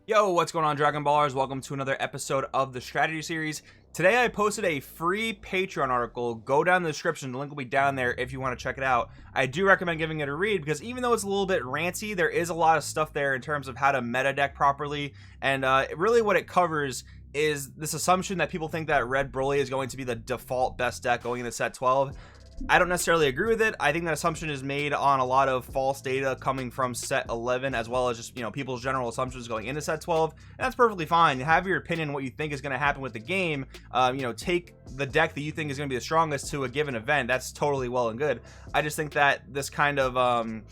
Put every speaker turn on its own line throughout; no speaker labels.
Yo, what's going on, Dragon Ballers? Welcome to another episode of the strategy series. Today I posted a free Patreon article. Go down in the description, the link will be down there if you want to check it out. I do recommend giving it a read because even though it's a little bit ranty, there is a lot of stuff there in terms of how to meta deck properly, and really what it covers is this assumption that people think that Red Broly is going to be the default best deck going into set 12. I don't necessarily agree with it. I think that assumption is made on a lot of false data coming from set 11, as well as just, people's general assumptions going into set 12. And that's perfectly fine. Have your opinion what you think is going to happen with the game. Take the deck that you think is going to be the strongest to a given event. That's totally well and good. I just think that this kind of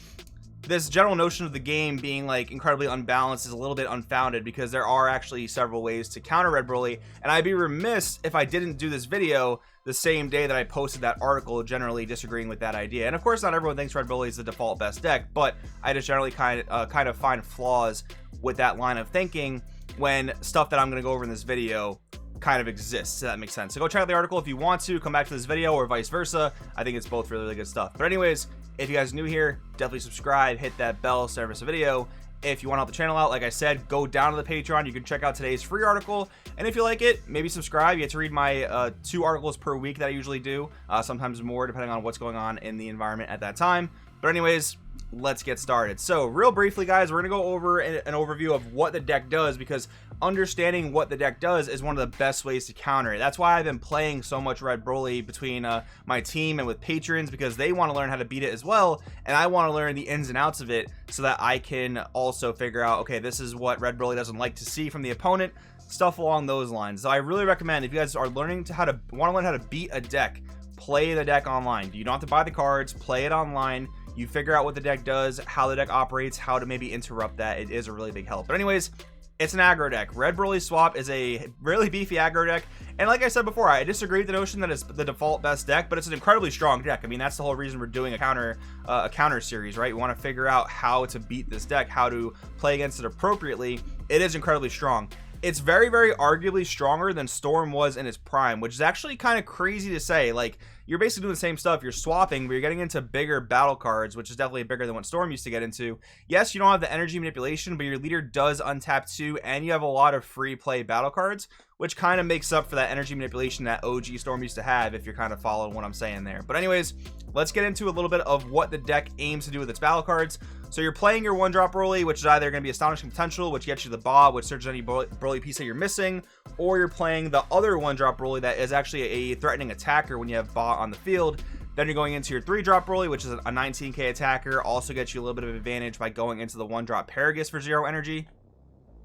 this general notion of the game being like incredibly unbalanced is a little bit unfounded, because there are actually several ways to counter Red Broly, and I'd be remiss if I didn't do this video the same day that I posted that article, generally disagreeing with that idea. And of course, not everyone thinks Red Broly is the default best deck, but I just generally kind of find flaws with that line of thinking when stuff that I'm going to go over in this video kind of exists, so that makes sense. So go check out the article if you want to, come back to this video, or vice versa. I think it's both really good stuff. But anyways, if you guys are new here, definitely subscribe, hit that bell, so never miss a video. If you want to help the channel out, like I said, go down to the Patreon. You can check out today's free article, and if you like it, maybe subscribe. You get to read my 2 articles per week that I usually do, sometimes more depending on what's going on in the environment at that time. But anyways, let's get started. So real briefly, guys, we're gonna go over an overview of what the deck does, because understanding what the deck does is one of the best ways to counter it. That's why I've been playing so much Red Broly between my team and with patrons, because they want to learn how to beat it as well, and I want to learn the ins and outs of it so that I can also figure out, okay, this is what Red Broly doesn't like to see from the opponent, stuff along those lines. So I really recommend, if you guys are learning to want to learn how to beat a deck, play the deck online. You don't have to buy the cards, play it online. You figure out what the deck does, how the deck operates, how to maybe interrupt that. It is a really big help. But anyways, it's an aggro deck. Red Broly Swap is a really beefy aggro deck, and like I said before, I disagree with the notion that it's the default best deck, but it's an incredibly strong deck. I mean, that's the whole reason we're doing a counter series, right? We want to figure out how to beat this deck, how to play against it appropriately. It is incredibly strong. It's very, very arguably stronger than Storm was in its prime, which is actually kind of crazy to say. Like, you're basically doing the same stuff. You're swapping, but you're getting into bigger battle cards, which is definitely bigger than what Storm used to get into. Yes, you don't have the energy manipulation, but your leader does untap 2, and you have a lot of free play battle cards, which kind of makes up for that energy manipulation that OG Storm used to have, if you're kind of following what I'm saying there. But anyways, let's get into a little bit of what the deck aims to do with its battle cards. So you're playing your 1-drop Broly, which is either going to be Astonishing Potential, which gets you the Bob, which searches any Broly piece that you're missing, or you're playing the other 1-drop Broly that is actually a threatening attacker when you have Ba on the field. Then you're going into your 3-drop Broly, which is a 19k attacker, also gets you a little bit of advantage by going into the 1-drop Paragus for 0 energy.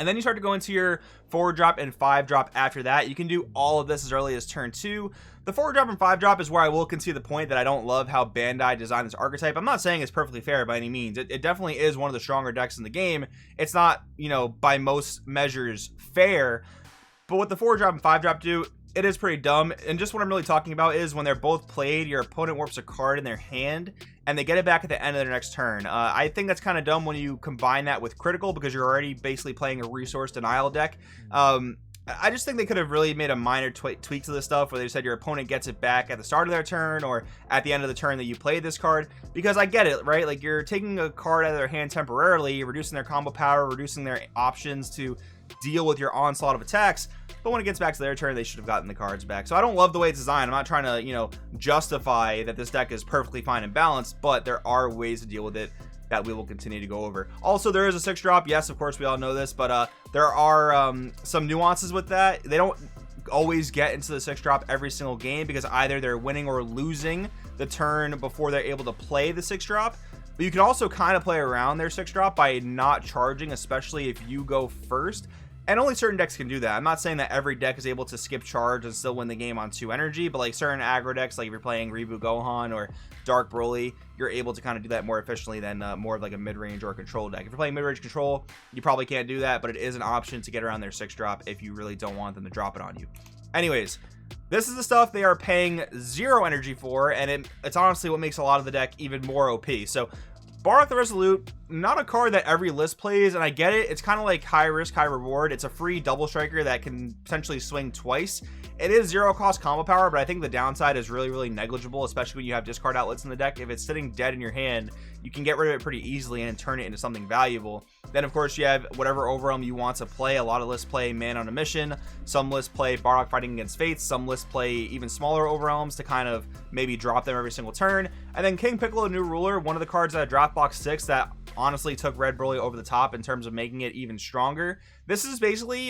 And then you start to go into your 4-drop and 5-drop after that. You can do all of this as early as turn 2. The 4-drop and 5-drop is where I will concede the point that I don't love how Bandai designed this archetype. I'm not saying it's perfectly fair by any means. It definitely is one of the stronger decks in the game. It's not, by most measures fair. But what the 4-drop and 5-drop do, it is pretty dumb. And just what I'm really talking about is when they're both played, your opponent warps a card in their hand and they get it back at the end of their next turn. I think that's kind of dumb when you combine that with critical, because you're already basically playing a resource denial deck. I just think they could have really made a minor tweak to this stuff, where they said your opponent gets it back at the start of their turn or at the end of the turn that you played this card, because I get it, right? Like, you're taking a card out of their hand temporarily, reducing their combo power, reducing their options to deal with your onslaught of attacks, but when it gets back to their turn, they should have gotten the cards back. So I don't love the way it's designed. I'm not trying to, justify that this deck is perfectly fine and balanced, but there are ways to deal with it that we will continue to go over. Also, there is a 6-drop. Yes, of course, we all know this, but there are some nuances with that. They don't always get into the 6-drop every single game, because either they're winning or losing the turn before they're able to play the 6-drop. But you can also kind of play around their 6-drop by not charging, especially if you go first. And only certain decks can do that. I'm not saying that every deck is able to skip charge and still win the game on 2 energy, but like certain aggro decks, like if you're playing Reboot Gohan or Dark Broly, you're able to kind of do that more efficiently than more of like a mid-range or a control deck. If you're playing mid-range control, you probably can't do that, but it is an option to get around their 6-drop if you really don't want them to drop it on you. Anyways, this is the stuff they are paying 0 energy for, and it's honestly what makes a lot of the deck even more OP. So Bardock the Resolute, not a card that every list plays, and I get it. It's kind of like high risk, high reward. It's a free double striker that can potentially swing twice. It is 0 cost combo power, but I think the downside is really negligible, especially when you have discard outlets in the deck. If it's sitting dead in your hand, you can get rid of it pretty easily and turn it into something valuable. Then, of course, you have whatever overwhelm you want to play. A lot of lists play Man on a Mission. Some lists play Bardock Fighting Against Fates. Some lists play even smaller overwhelms to kind of maybe drop them every single turn. And then King Piccolo New Ruler, one of the cards out of Draft Box 6 that honestly took Red Broly over the top in terms of making it even stronger. This is basically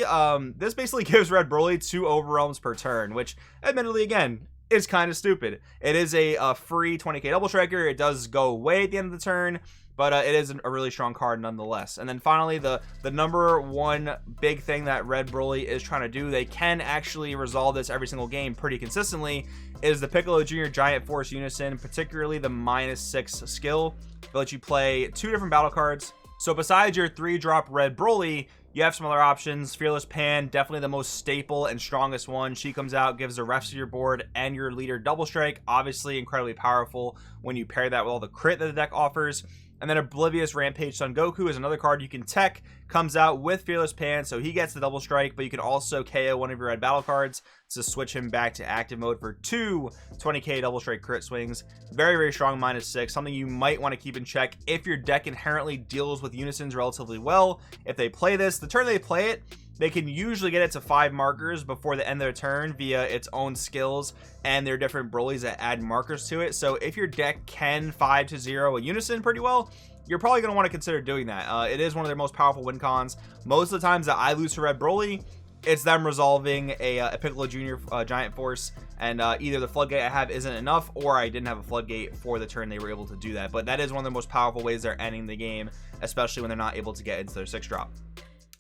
gives Red Broly 2 overwhelms per turn, which admittedly, again, is kind of stupid. It is a free 20k double striker. It does go away at the end of the turn, but it is a really strong card nonetheless. And then finally, the number one big thing that Red Broly is trying to do, they can actually resolve this every single game pretty consistently, is the Piccolo Jr. Giant Force Unison, particularly the -6 skill. They'll let you play 2 different battle cards. So besides your 3-drop Red Broly, you have some other options. Fearless Pan, definitely the most staple and strongest one. She comes out, gives the rest of your board and your leader double strike. Obviously incredibly powerful when you pair that with all the crit that the deck offers. And then Oblivious Rampage Son Goku is another card you can tech. Comes out with Fearless Pan, so he gets the double strike, but you can also KO one of your red battle cards to switch him back to active mode for 2 20k double strike crit swings. Very strong -6, something you might want to keep in check if your deck inherently deals with Unisons relatively well. If they play this, the turn they play it, they can usually get it to 5 markers before the end of their turn via its own skills and their different Brolys that add markers to it. So if your deck can 5-0 a Unison pretty well, you're probably going to want to consider doing that. It is one of their most powerful win cons. Most of the times that I lose to Red Broly, it's them resolving a Piccolo Jr. Giant Force, and either the Floodgate I have isn't enough, or I didn't have a Floodgate for the turn they were able to do that. But that is one of the most powerful ways they're ending the game, especially when they're not able to get into their 6-drop.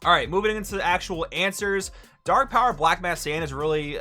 All right, moving into the actual answers. Dark Power Black Mass Sand is really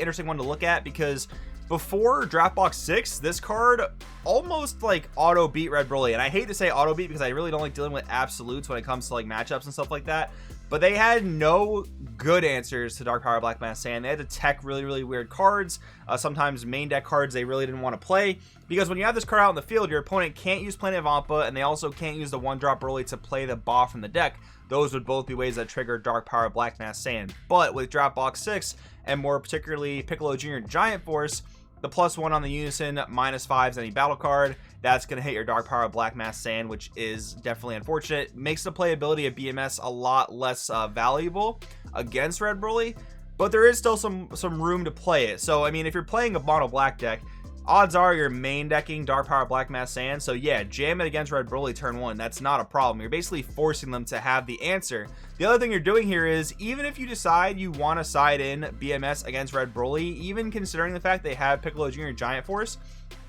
interesting one to look at, because before Draft Box 6, this card almost like auto beat Red Broly. And I hate to say auto beat because I really don't like dealing with absolutes when it comes to like matchups and stuff like that. But they had no good answers to Dark Power Black Mass Sand. They had to tech really weird cards. Sometimes main deck cards they really didn't want to play. Because when you have this card out in the field, your opponent can't use Planet Vampa, and they also can't use the 1-drop Broly to play the Ba from the deck. Those would both be ways that trigger Dark Power Black Mass Sand. But with Draft Box 6, and more particularly Piccolo Jr. Giant Force, the +1 on the Unison, -5s any battle card, that's going to hit your Dark Power Black Mass Sand, which is definitely unfortunate. Makes the playability of BMS a lot less valuable against Red Broly, but there is still some room to play it. So, I mean, if you're playing a mono black deck, odds are you're main decking Dark Power Black Mass Sand, so yeah, jam it against Red Broly turn 1. That's not a problem. You're basically forcing them to have the answer. The other thing you're doing here is, even if you decide you want to side in BMS against Red Broly, even considering the fact they have Piccolo Jr. Giant Force,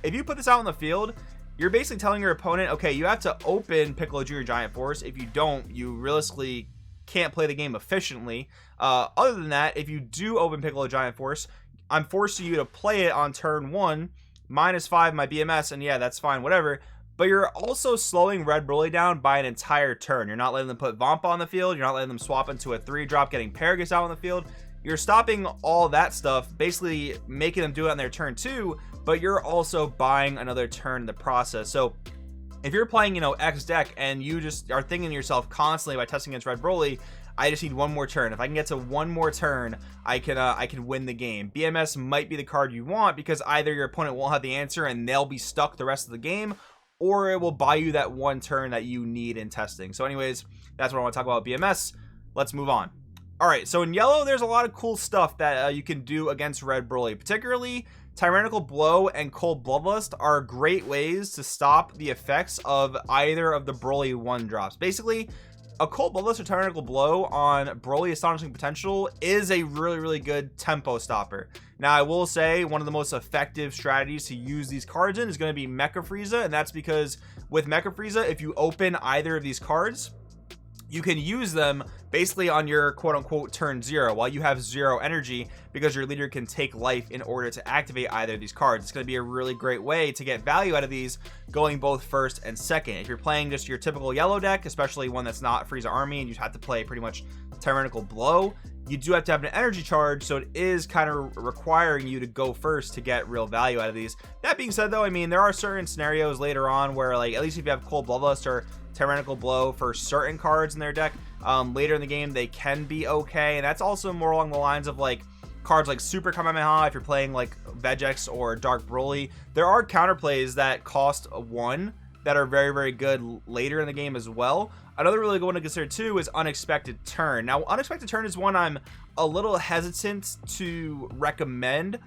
if you put this out in the field, you're basically telling your opponent, okay, you have to open Piccolo Jr. Giant Force. If you don't, you realistically can't play the game efficiently. Other than that, if you do open Piccolo Giant Force, I'm forcing you to play it on turn 1, -5 my BMS, and yeah, that's fine, whatever. But you're also slowing Red Broly down by an entire turn. You're not letting them put Vampa on the field. You're not letting them swap into a 3-drop, getting Paragus out on the field. You're stopping all that stuff, basically making them do it on their turn 2, but you're also buying another turn in the process. So if you're playing, you know, X deck and you just are thinking to yourself constantly by testing against Red Broly, I just need one more turn. If I can get to one more turn, I can win the game. BMS might be the card you want, because either your opponent won't have the answer and they'll be stuck the rest of the game, or it will buy you that one turn that you need in testing. So anyways, that's what I want to talk about BMS. Let's move on. All right, so in yellow, there's a lot of cool stuff that you can do against Red Broly. Particularly, Tyrannical Blow and Cold Bloodlust are great ways to stop the effects of either of the Broly 1-drops. Basically, a Cold Bloodlust or Tyrannical Blow on Broly Astonishing Potential is a really good tempo stopper. Now, I will say one of the most effective strategies to use these cards in is going to be Mecha Frieza, and that's because with Mecha Frieza, if you open either of these cards, you can use them basically on your quote-unquote turn 0 while you have 0 energy, because your leader can take life in order to activate either of these cards. It's going to be a really great way to get value out of these going both first and second. If you're playing just your typical yellow deck, especially one that's not Frieza Army and you have to play pretty much Tyrannical Blow, you do have to have an energy charge, so it is kind of requiring you to go first to get real value out of these. That being said, though, I mean, there are certain scenarios later on where, like, at least if you have Cold Bloodlust or Tyrannical Blow for certain cards in their deck, later in the game, they can be okay. And that's also more along the lines of, like, cards like Super Kamehameha if you're playing, like, Vegex or Dark Broly. There are counterplays that cost 1 that are very, very good later in the game as well. Another really good one to consider too is Unexpected Turn. Now, Unexpected Turn is one I'm a little hesitant to recommend,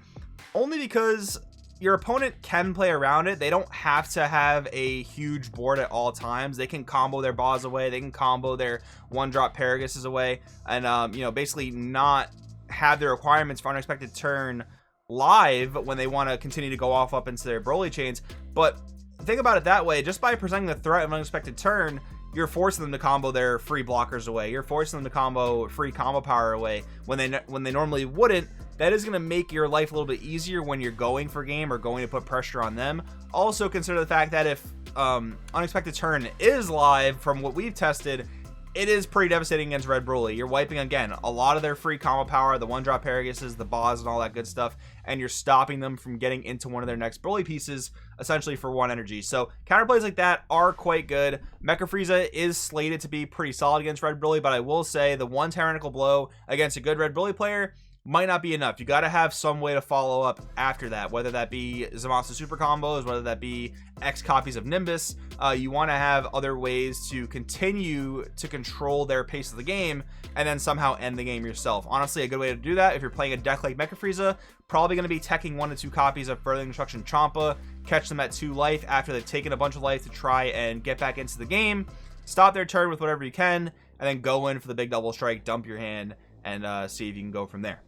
only because your opponent can play around it. They don't have to have a huge board at all times. They can combo their Boss away, they can combo their 1-drop Paraguses away, and you know, basically not have the requirements for Unexpected Turn live when they want to continue to go off up into their Broly chains. But think about it that way, just by presenting the threat of Unexpected Turn, you're forcing them to combo their free blockers away. You're forcing them to combo free combo power away when they normally wouldn't. That is going to make your life a little bit easier when you're going for game or going to put pressure on them. Also consider the fact that if Unexpected Turn is live, from what we've tested, it is pretty devastating against Red Broly. You're wiping, again, a lot of their free combo power, the 1-drop Paraguses, the Boss, and all that good stuff, and you're stopping them from getting into one of their next Broly pieces, essentially for 1 energy. So counterplays like that are quite good. Mecha Frieza is slated to be pretty solid against Red Broly, but I will say the 1 Tyrannical Blow against a good Red Broly player might not be enough. You got to have some way to follow up after that, whether that be Zamasu super combos, whether that be X copies of Nimbus. You want to have other ways to continue to control their pace of the game and then somehow end the game yourself. Honestly, a good way to do that, if you're playing a deck like Mecha Frieza, probably going to be teching 1 to 2 copies of Furthering Destruction Champa, catch them at 2 life after they've taken a bunch of life to try and get back into the game, stop their turn with whatever you can, and then go in for the big double strike, dump your hand, and see if you can go from there.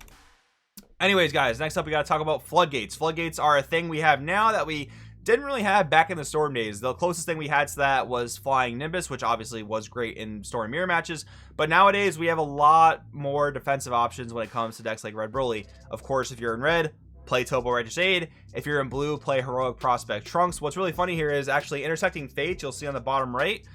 Anyways, guys, next up we got to talk about Floodgates. Floodgates are a thing we have now that we didn't really have back in the Storm days. The closest thing we had to that was Flying Nimbus, which obviously was great in Storm Mirror matches, but nowadays we have a lot more defensive options when it comes to decks like Red Broly. Of course, if you're in red, play Topo Righteous Aid. If you're in blue, play Heroic Prospect Trunks. What's really funny here is actually Intersecting Fates, you'll see on the bottom right.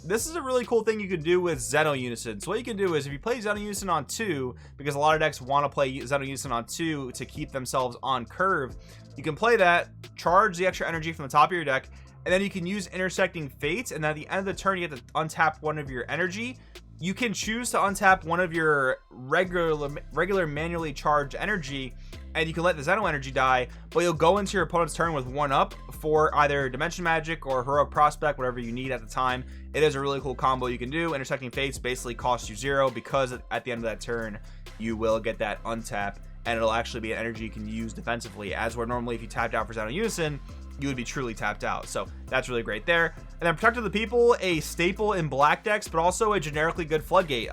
This is a really cool thing you can do with Xeno Unison. So what you can do is, if you play Xeno Unison on 2, because a lot of decks want to play Xeno Unison on 2 to keep themselves on curve, you can play that, charge the extra energy from the top of your deck, and then you can use Intersecting Fates, and at the end of the turn you get to untap 1 of your energy. You can choose to untap 1 of your regular manually charged energy, and you can let the Xeno energy die, but you'll go into your opponent's turn with 1 up for either Dimension Magic or Heroic Prospect, whatever you need at the time. It is a really cool combo you can do. Intersecting Fates basically costs you 0, because at the end of that turn you will get that untap, and it'll actually be an energy you can use defensively, as where normally if you tapped out for Xeno Unison, you would be truly tapped out. So that's really great there. And then Protector of the People, a staple in black decks, but also a generically good Floodgate.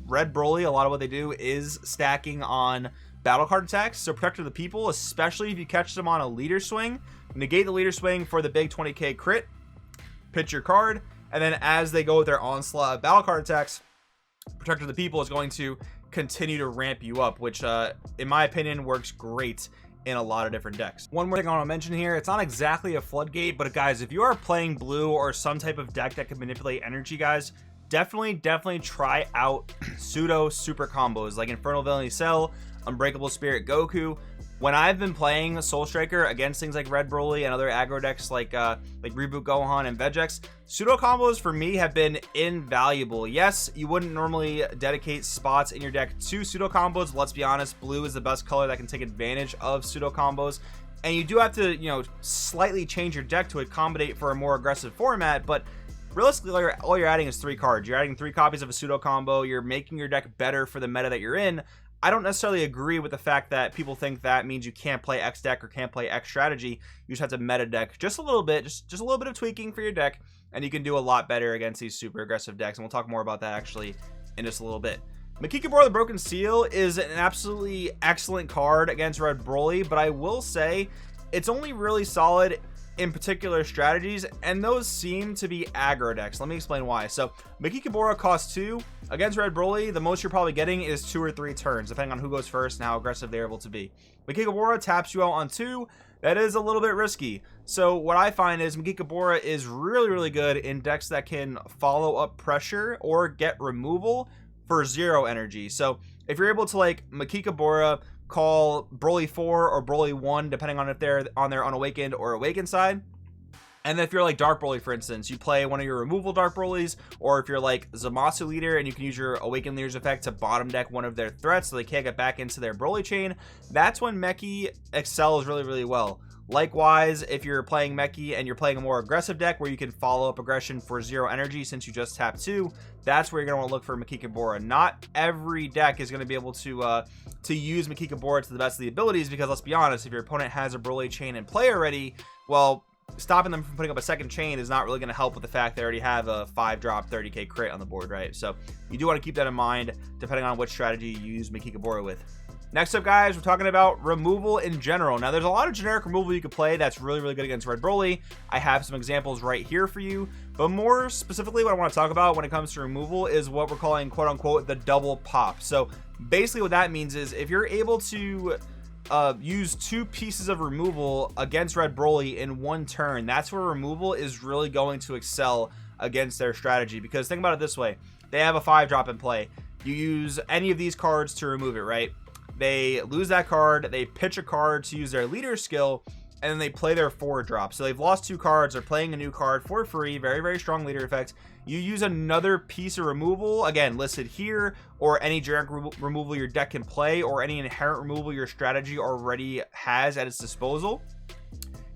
Red Broly, a lot of what they do is stacking on battle card attacks. So Protector of the People, especially if you catch them on a leader swing, negate the leader swing for the big 20k crit, pitch your card, and then as they go with their onslaught of battle card attacks, Protector of the People is going to continue to ramp you up, which in my opinion works great in a lot of different decks. One more thing I want to mention here, it's not exactly a Floodgate, but guys, if you are playing blue or some type of deck that can manipulate energy, guys, definitely try out pseudo super combos like Infernal Villainy Cell, Unbreakable Spirit Goku. When I've been playing Soul Striker against things like Red Broly and other aggro decks like Reboot Gohan and Vegex, pseudo combos for me have been invaluable. Yes, you wouldn't normally dedicate spots in your deck to pseudo combos. Let's be honest, blue is the best color that can take advantage of pseudo combos, and you do have to, you know, slightly change your deck to accommodate for a more aggressive format, but realistically all you're adding is 3 cards. You're adding 3 copies of a pseudo combo. You're making your deck better for the meta that you're in. I don't necessarily agree with the fact that people think that means you can't play X deck or can't play X strategy. You just have to meta deck just a little bit, just a little bit of tweaking for your deck, and you can do a lot better against these super aggressive decks, and we'll talk more about that actually in just a little bit. Makikabura the Broken Seal is an absolutely excellent card against Red Broly, but I will say it's only really solid in particular strategies, and those seem to be aggro decks. Let me explain why. So Makikabura costs 2. Against Red Broly, the most you're probably getting is 2 or 3 turns, depending on who goes first and how aggressive they're able to be. Makikabura taps you out on 2. That is a little bit risky. So what I find is Makikabura is really good in decks that can follow up pressure or get removal for 0 energy. So if you're able to like Makika Bora, call Broly 4 or Broly 1, depending on if they're on their unawakened or awakened side. And then if you're like Dark Broly, for instance, you play one of your removal Dark Brolys, or if you're like Zamasu leader and you can use your Awakened Leader's effect to bottom deck one of their threats so they can't get back into their Broly chain, that's when Meki excels really, really well. Likewise, if you're playing Meki and you're playing a more aggressive deck where you can follow up aggression for 0 energy since you just tapped 2, that's where you're going to want to look for Makika Bora. Not every deck is going to be able to use Makika Bora to the best of the abilities, because let's be honest, if your opponent has a Broly chain in play already, well, stopping them from putting up a second chain is not really going to help with the fact they already have a 5-drop 30k crit on the board, right? So you do want to keep that in mind depending on which strategy you use Makika Bora with. Next up, guys, we're talking about removal in general. Now, there's a lot of generic removal you could play that's really, really good against Red Broly. I have some examples right here for you, but more specifically what I want to talk about when it comes to removal is what we're calling, quote unquote, the double pop. So basically what that means is if you're able to use 2 pieces of removal against Red Broly in 1 turn, that's where removal is really going to excel against their strategy. Because think about it this way, they have a 5-drop in play, you use any of these cards to remove it, right? They lose that card, they pitch a card to use their leader skill, and then they play their 4-drop. So they've lost 2 cards, they're playing a new card for free, very, very strong leader effect. You use another piece of removal, again, listed here, or any generic removal your deck can play, or any inherent removal your strategy already has at its disposal.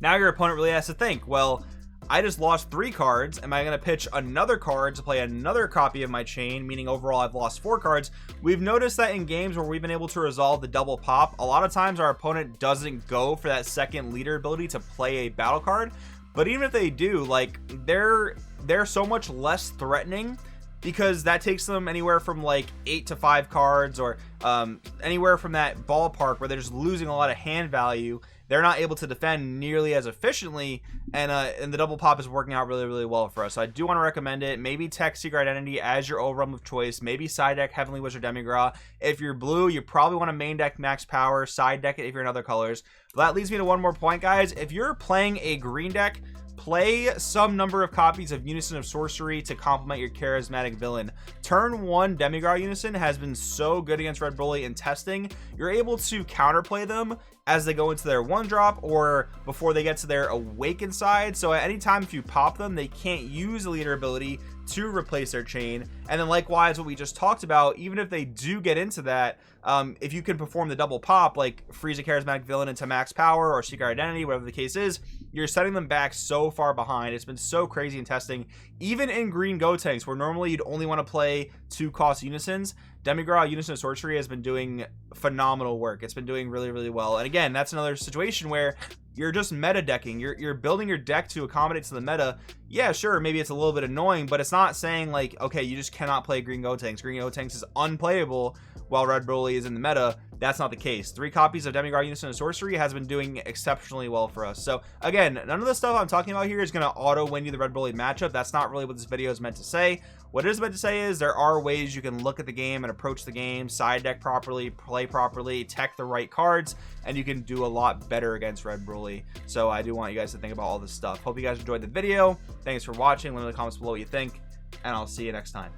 Now your opponent really has to think, well, I just lost 3 cards. Am I going to pitch another card to play another copy of my chain, meaning overall I've lost 4 cards? We've noticed that in games where we've been able to resolve the double pop, a lot of times our opponent doesn't go for that second leader ability to play a battle card. But even if they do, like, they're so much less threatening, because that takes them anywhere from like 8 to 5 cards, or anywhere from that ballpark where they're just losing a lot of hand value. They're not able to defend nearly as efficiently, and the double pop is working out really, really well for us. So I do want to recommend it. Maybe Tech Secret Identity as your overwhelm of choice. Maybe side deck Heavenly Wizard Demigra. If you're blue, you probably want to main deck Max Power, side deck it if you're in other colors. But that leads me to one more point, guys. If you're playing a green deck, play some number of copies of Unison of Sorcery to complement your charismatic villain. Turn 1 Demigra Unison has been so good against Red Broly in testing. You're able to counterplay them as they go into their 1-drop or before they get to their awakened side. So at any time if you pop them, they can't use the leader ability to replace their chain. And then likewise, what we just talked about, even if they do get into that, if you can perform the double pop, like freeze a charismatic villain into max power or secret identity, whatever the case is, you're setting them back so far behind. It's been so crazy in testing. Even in green Gotenks, where normally you'd only want to play 2-cost Unisons, Demigra Unison of Sorcery has been doing phenomenal work. It's been doing really, really well. And again, that's another situation where you're just meta decking. You're building your deck to accommodate to the meta. Yeah, sure, maybe it's a little bit annoying, but it's not saying like, okay, you just cannot play green Gotenks. Green Gotenks is unplayable while Red Broly is in the meta. That's not the case. 3 copies of Demigra Unison of Sorcery has been doing exceptionally well for us. So again, none of the stuff I'm talking about here is going to auto win you the Red Broly matchup. That's not really what this video is meant to say. What it is meant to say is there are ways you can look at the game and approach the game, side deck properly, play properly, tech the right cards, and you can do a lot better against Red Broly. So I do want you guys to think about all this stuff. Hope you guys enjoyed the video. Thanks for watching. Let me know in the comments below what you think, and I'll see you next time.